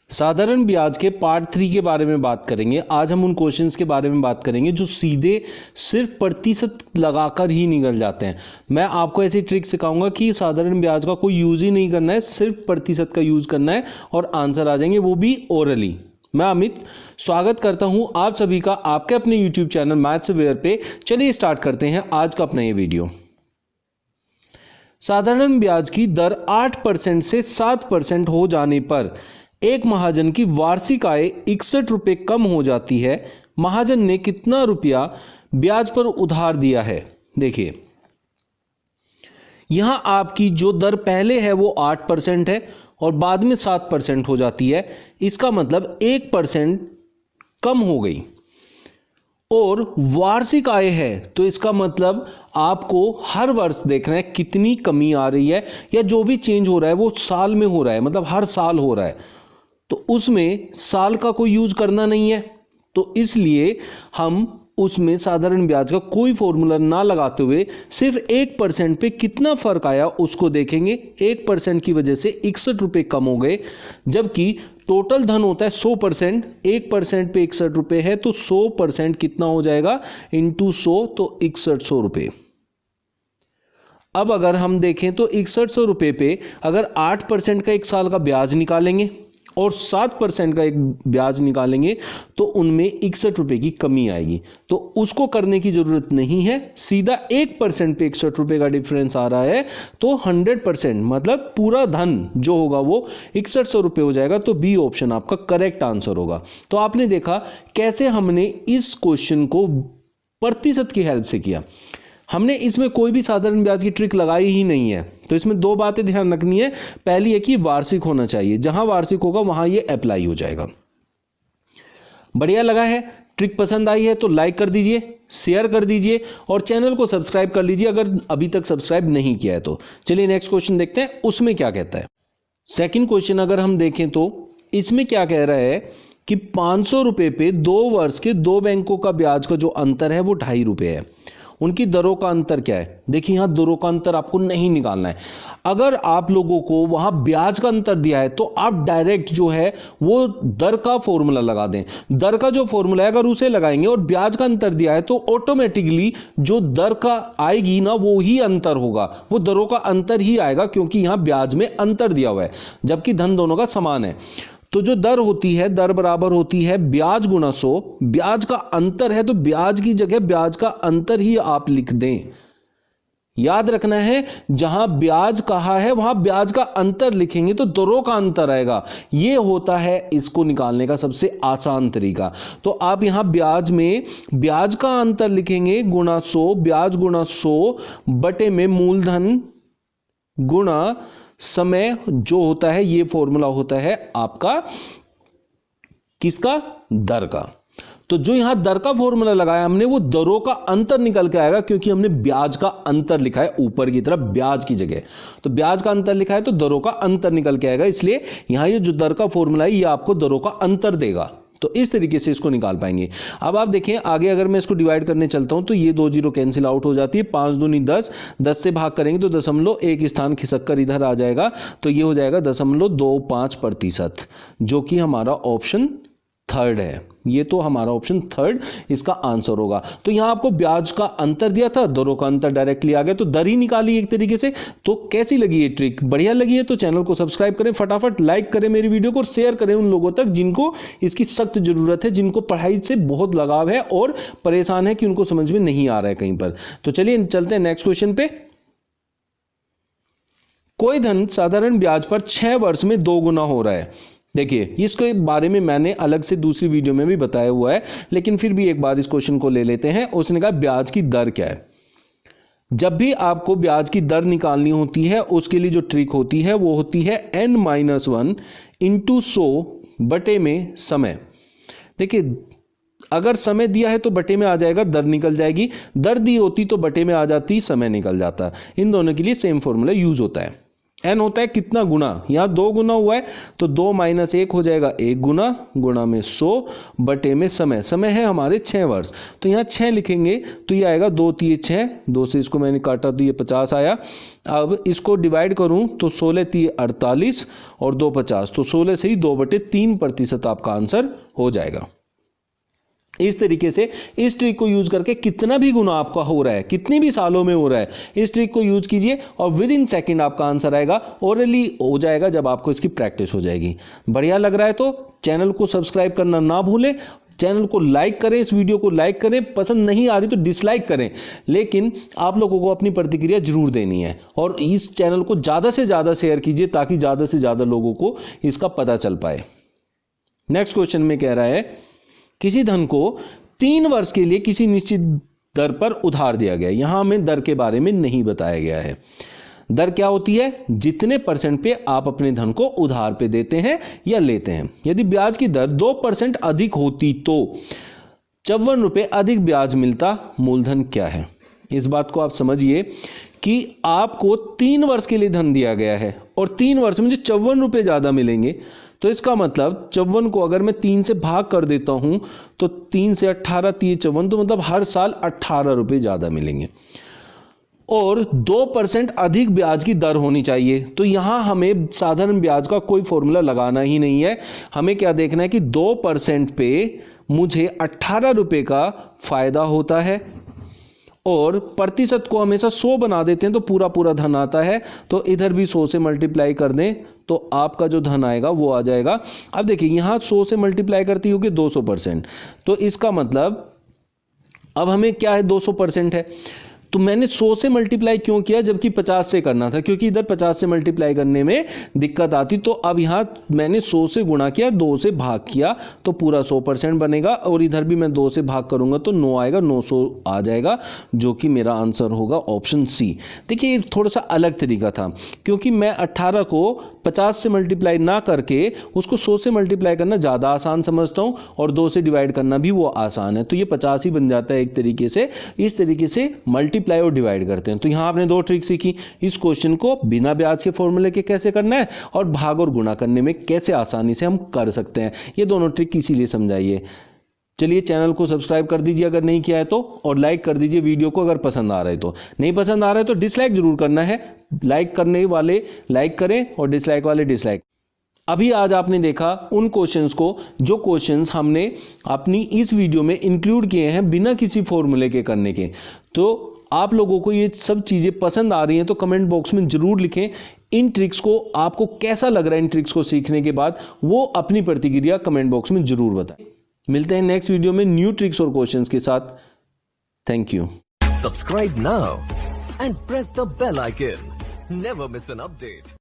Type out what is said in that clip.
साधारण ब्याज के पार्ट 3 के बारे में बात करेंगे। आज हम उन क्वेश्चंस के बारे में बात करेंगे जो सीधे सिर्फ प्रतिशत लगाकर ही निकल जाते हैं। मैं आपको ऐसी ट्रिक सिखाऊंगा कि साधारण ब्याज का कोई यूज ही नहीं करना है, सिर्फ प्रतिशत का यूज करना है और आंसर आ जाएंगे, वो भी ओरली। मैं अमित स्वागत करता हूं आप सभी का आपके अपने YouTube चैनल मैथ्स वेयर पे। चलिए स्टार्ट करते हैं आज का अपना ये वीडियो। साधारण ब्याज की दर 8% से 7% हो जाने पर एक महाजन की वार्षिक आय 61 रुपये कम हो जाती है। महाजन ने कितना रुपया ब्याज पर उधार दिया है? देखिए, यहां आपकी जो दर पहले है वो 8% है और बाद में 7% हो जाती है। इसका मतलब 1% कम हो गई और वार्षिक आय है, तो इसका मतलब आपको हर वर्ष देखना है कितनी कमी आ रही है, या जो भी चेंज हो रहा है वो साल में हो रहा है, मतलब हर साल हो रहा है, तो उसमें साल का कोई यूज करना नहीं है। तो इसलिए हम उसमें साधारण ब्याज का कोई फॉर्मूला ना लगाते हुए सिर्फ 1% पे कितना फर्क आया उसको देखेंगे। 1% की वजह से 61 रुपये कम हो गए, जबकि टोटल धन होता है 100%। 1% पे 61 रुपये है तो 100% कितना हो जाएगा इंटू 100, तो 6100 रुपये। अब अगर हम देखें तो 6100 रुपये पे अगर 8% का एक साल का ब्याज निकालेंगे और 7% का एक ब्याज निकालेंगे तो उनमें 61 रुपये की कमी आएगी। तो उसको करने की जरूरत नहीं है, सीधा 1% पे 61 रुपये का डिफरेंस आ रहा है तो 100% मतलब पूरा धन जो होगा वो 6100 रुपये हो जाएगा। तो बी ऑप्शन आपका करेक्ट आंसर होगा। तो आपने देखा कैसे हमने इस क्वेश्चन को प्रतिशत की हेल्प से किया। हमने इसमें कोई भी साधारण ब्याज की ट्रिक लगाई ही नहीं है। तो इसमें दो बातें ध्यान रखनी है। पहली है कि वार्षिक होना चाहिए, जहां वार्षिक होगा वहां ये अप्लाई हो जाएगा। बढ़िया लगा है, ट्रिक पसंद आई है तो लाइक कर दीजिए, शेयर कर दीजिए और चैनल को सब्सक्राइब कर लीजिए अगर अभी तक सब्सक्राइब नहीं किया है तो। चलिए नेक्स्ट क्वेश्चन देखते हैं उसमें क्या कहता है। सेकंड क्वेश्चन अगर हम देखें तो इसमें क्या कह रहा है कि 500 रुपये पे 2 वर्ष के 2 बैंकों का ब्याज का जो अंतर है वो 2.5 रुपये है। उनकी दरों का अंतर क्या है? देखिए, यहां दरों का अंतर आपको नहीं निकालना है। अगर आप लोगों को वहां ब्याज का अंतर दिया है तो आप डायरेक्ट जो है वो दर का फॉर्मूला लगा दें। दर का जो फॉर्मूला है अगर उसे लगाएंगे और ब्याज का अंतर दिया है तो ऑटोमेटिकली जो दर का आएगी ना वो ही अंतर होगा, वो दरों का अंतर ही आएगा, क्योंकि यहां ब्याज में अंतर दिया हुआ है जबकि धन दोनों का समान है। तो जो दर होती है, दर बराबर होती है ब्याज गुना 100। ब्याज का अंतर है तो ब्याज की जगह ब्याज का अंतर ही आप लिख दें। याद रखना है, जहां ब्याज कहा है वहां ब्याज का अंतर लिखेंगे तो दरों का अंतर आएगा। यह होता है इसको निकालने का सबसे आसान तरीका। तो आप यहां ब्याज में ब्याज का अंतर लिखेंगे गुना 100, ब्याज गुना 100 बटे में मूलधन गुणा समय जो होता है, ये फॉर्मूला होता है आपका किसका? दर का। तो जो यहां दर का फॉर्मूला लगाया हमने वो दरों का अंतर निकल के आएगा, क्योंकि हमने ब्याज का अंतर लिखा है ऊपर की तरफ ब्याज की जगह। तो ब्याज का अंतर लिखा है तो दरों का अंतर निकल के आएगा, इसलिए यहां ये जो दर का फॉर्मूला है ये आपको दरों का अंतर देगा। तो इस तरीके से इसको निकाल पाएंगे। अब आप देखें आगे, अगर मैं इसको डिवाइड करने चलता हूं तो ये 2 जीरो कैंसिल आउट हो जाती है। 5 दूनी 10, 10 से भाग करेंगे तो दशमलव एक स्थान खिसक कर इधर आ जाएगा, तो ये हो जाएगा 0.25%, जो कि हमारा ऑप्शन थर्ड है। ये तो हमारा ऑप्शन थर्ड इसका आंसर होगा। तो यहां आपको ब्याज का अंतर दिया था, दरों का अंतर डायरेक्टली आ गया, तो दर ही निकाली एक तरीके से। तो कैसी लगी ये ट्रिक? बढ़िया लगी है तो चैनल को सब्सक्राइब करें, फटाफट लाइक करें मेरी वीडियो को और शेयर करें उन लोगों तक जिनको इसकी सख्त जरूरत है, जिनको पढ़ाई से बहुत लगाव है और परेशान है कि उनको समझ में नहीं आ रहा है कहीं पर। तो चलिए चलते हैं नेक्स्ट क्वेश्चन पे। कोई धन साधारण ब्याज पर 6 वर्ष में 2 गुना हो रहा है। देखिए, इसके बारे में मैंने अलग से दूसरी वीडियो में भी बताया हुआ है, लेकिन फिर भी एक बार इस क्वेश्चन को ले लेते हैं। उसने कहा ब्याज की दर क्या है? जब भी आपको ब्याज की दर निकालनी होती है उसके लिए जो ट्रिक होती है वो होती है n-1 इंटू 100 बटे में समय। देखिए, अगर समय दिया है तो बटे में आ जाएगा, दर निकल जाएगी। दर दी होती तो बटे में आ जाती, समय निकल जाता। इन दोनों के लिए सेम फॉर्मूला यूज होता है। n होता है कितना गुना, यहाँ 2 गुना हुआ है तो 2 - 1 हो जाएगा 1 गुना, गुना में 100 बटे में समय, समय है हमारे 6 वर्ष, तो यहाँ 6 लिखेंगे तो ये आएगा 2 3 6, 2 से इसको मैंने काटा तो ये 50 आया। अब इसको डिवाइड करूं तो 16 3 48 और 2 50, तो 16 से ही 2/3% आपका आंसर हो जाएगा। इस तरीके से इस ट्रिक को यूज करके कितना भी गुना आपका हो रहा है, कितनी भी सालों में हो रहा है, इस ट्रिक को यूज कीजिए और विद इन सेकेंड आपका आंसर आएगा, ओरली हो जाएगा जब आपको इसकी प्रैक्टिस हो जाएगी। बढ़िया लग रहा है तो चैनल को सब्सक्राइब करना ना भूलें, चैनल को लाइक करें, इस वीडियो को लाइक करें, पसंद नहीं आ रही तो डिसलाइक करें, लेकिन आप लोगों को अपनी प्रतिक्रिया जरूर देनी है और इस चैनल को ज़्यादा से ज़्यादा शेयर कीजिए ताकि ज़्यादा से ज़्यादा लोगों को इसका पता चल पाए। नेक्स्ट क्वेश्चन में कह रहा है किसी धन को 3 वर्ष के लिए किसी निश्चित दर पर उधार दिया गया। यहां हमें दर के बारे में नहीं बताया गया है। दर क्या होती है? जितने % पे आप अपने धन को उधार पे देते हैं या लेते हैं। यदि ब्याज की दर 2% अधिक होती तो 54 रुपये अधिक ब्याज मिलता, मूलधन क्या है? इस बात को आप समझिए कि आपको 3 वर्ष के लिए धन दिया गया है और 3 वर्ष में मुझे 54 रुपये ज़्यादा मिलेंगे, तो इसका मतलब 54 को अगर मैं 3 से भाग कर देता हूं तो 3 से 18 3 54, तो मतलब हर साल 18 रुपये ज़्यादा मिलेंगे और 2% अधिक ब्याज की दर होनी चाहिए। तो यहाँ हमें साधारण ब्याज का कोई फॉर्मूला लगाना ही नहीं है, हमें क्या देखना है कि 2% पे मुझे 18 रुपये का फायदा होता है और प्रतिशत को हमेशा 100 बना देते हैं तो पूरा पूरा धन आता है, तो इधर भी 100 से मल्टीप्लाई कर दें तो आपका जो धन आएगा वो आ जाएगा। अब देखिए यहाँ 100 से मल्टीप्लाई करती होगी 200%, तो इसका मतलब अब हमें क्या है 200% है, तो मैंने 100 से मल्टीप्लाई क्यों किया जबकि 50 से करना था, क्योंकि इधर 50 से मल्टीप्लाई करने में दिक्कत आती। तो अब यहाँ मैंने 100 से गुणा किया, 2 से भाग किया तो पूरा 100% बनेगा और इधर भी मैं 2 से भाग करूंगा तो 9 आएगा, 900 आ जाएगा, जो कि मेरा आंसर होगा ऑप्शन सी। देखिए थोड़ा सा अलग तरीका था, क्योंकि मैं 18 को 50 से मल्टीप्लाई ना करके उसको 100 से मल्टीप्लाई करना ज़्यादा आसान समझता हूँ और 2 से डिवाइड करना भी वो आसान है, तो ये 50 ही बन जाता है एक तरीके से। इस तरीके से मल्टीप्लाई और डिवाइड करते हैं। तो यहाँ आपने 2 ट्रिक सीखी, इस क्वेश्चन को बिना ब्याज के फॉर्मूले के कैसे करना है और भाग और गुणा करने में कैसे आसानी से हम कर सकते हैं, ये दोनों ट्रिक इसीलिए समझाइए। चलिए चैनल को सब्सक्राइब कर दीजिए अगर नहीं किया है तो, और लाइक कर दीजिए वीडियो को अगर पसंद आ रहा है तो। नहीं पसंद आ रहा है तो डिसलाइक जरूर करना है, लाइक करने वाले लाइक करें और डिसलाइक वाले डिसलाइक। अभी आज आपने देखा उन क्वेश्चंस को जो क्वेश्चंस हमने अपनी इस वीडियो में इंक्लूड किए हैं बिना किसी फॉर्मूले के करने के। तो आप लोगों को ये सब चीज़ें पसंद आ रही हैं तो कमेंट बॉक्स में ज़रूर लिखें इन ट्रिक्स को, आपको कैसा लग रहा है इन ट्रिक्स को सीखने के बाद, वो अपनी प्रतिक्रिया कमेंट बॉक्स में ज़रूर बताएं। मिलते हैं नेक्स्ट वीडियो में न्यू ट्रिक्स और क्वेश्चंस के साथ। Thank you. Subscribe now and press the bell icon, never miss an update.